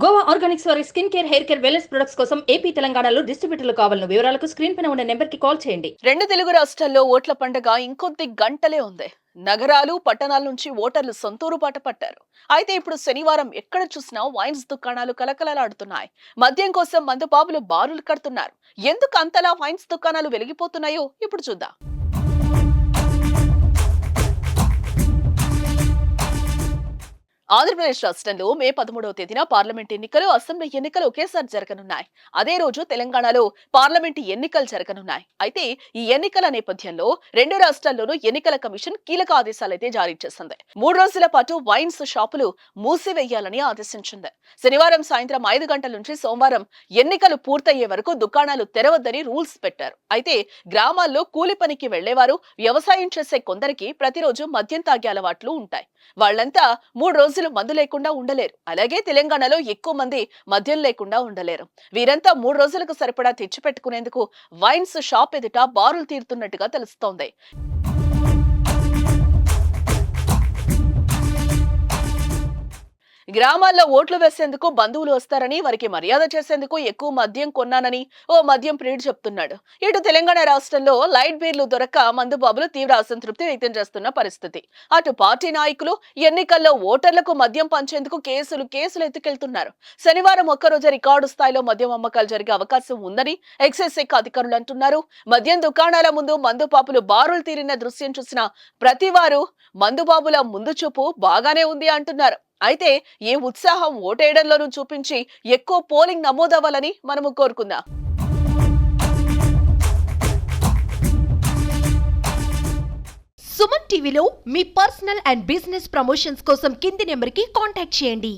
Goa Organics వారి skin care, hair care, wellness products కోసం AP, తెలంగాణలో డిస్ట్రిబ్యూటర్లు కావాలను వివరాలకు స్క్రీన్ పైన ఉన్న నెంబర్కి కాల్ చేయండి. రెండు తెలుగు రాష్ట్రాల్లో ఓట్ల పండగ ఇంకొద్ది గంటలే ఉంది. నగరాలు, పట్టణాల నుంచి ఓటర్లు సొంతూరు బాట పట్టారు. అయితే ఇప్పుడు శనివారం ఎక్కడ చూసినా వైన్స్ దుకాణాలు కలకలలాడుతున్నాయి. మద్యం కోసం మందుబాబులు బారులు కడుతున్నారు. ఎందుకు అంతలా వైన్స్ దుకాణాలు వెలిగిపోతున్నాయో ఇప్పుడు చూద్దాం. ఆంధ్రప్రదేశ్ రాష్ట్రంలో మే 13వ తేదీన పార్లమెంట్ ఎన్నికలు, అసెంబ్లీ ఎన్నికలు ఒకేసారి జరగనున్నాయి. అదే రోజు తెలంగాణలో పార్లమెంట్ ఎన్నికలు జరగనున్నాయి. అయితే ఈ ఎన్నికల నేపథ్యంలో రెండు రాష్ట్రాల్లోనూ ఎన్నికల కమిషన్ కీలక ఆదేశాలైతే జారీ చేసింది. 3 రోజుల పాటు వైన్స్ షాపులు మూసివేయాలని ఆదేశించింది. శనివారం సాయంత్రం 5 గంటల నుంచి సోమవారం ఎన్నికలు పూర్తయ్యే వరకు దుకాణాలు తెరవద్దని రూల్స్ పెట్టారు. అయితే గ్రామాల్లో కూలి పనికి వెళ్లేవారు, వ్యవసాయం చేసే కొందరికి ప్రతిరోజు మద్యం తాగే అలవాట్లు ఉంటాయి. వాళ్లంతా 3 రోజులు మందు లేకుండా ఉండలేరు. అలాగే తెలంగాణలో ఎక్కువ మంది మద్యం లేకుండా ఉండలేరు. వీరంతా 3 రోజులకు సరిపడా తెచ్చిపెట్టుకునేందుకు వైన్స్ షాప్ ఎదుట బారులు తీరుతున్నట్టుగా తెలుస్తోంది. గ్రామాల్లో ఓట్లు వేసేందుకు బంధువులు వస్తారని, వారికి మర్యాద చేసేందుకు ఎక్కువ మద్యం కొన్నానని ఓ మద్యం ప్రియుడు చెప్తున్నాడు. ఇటు తెలంగాణ రాష్ట్రంలో లైట్ బీర్లు దొరక్క మందుబాబులు తీవ్ర అసంతృప్తి వ్యక్తం చేస్తున్న పరిస్థితి. అటు పార్టీ నాయకులు ఎన్నికల్లో ఓటర్లకు మద్యం పంచేందుకు కేసులు ఎత్తుకెళ్తున్నారు. శనివారం ఒక్కరోజు రికార్డు స్థాయిలో మద్యం అమ్మకాలు జరిగే అవకాశం ఉందని ఎక్సైజ్ శాఖ అధికారులు అంటున్నారు. మద్యం దుకాణాల ముందు మందుబాబులు బారులు తీరిన దృశ్యం చూసిన ప్రతివారు మందుబాబుల ముందు చూపు బాగానే ఉంది అంటున్నారు. అయితే ఈ ఉత్సాహం ఓటేయడంలోనూ చూపించి ఎక్కువ పోలింగ్ నమోదవ్వాలని మనము కోరుకుందాం. సుమన్ టీవీలో మీ పర్సనల్ అండ్ బిజినెస్ ప్రమోషన్స్ కోసం కింది నెంబర్కి కాంటాక్ట్ చేయండి.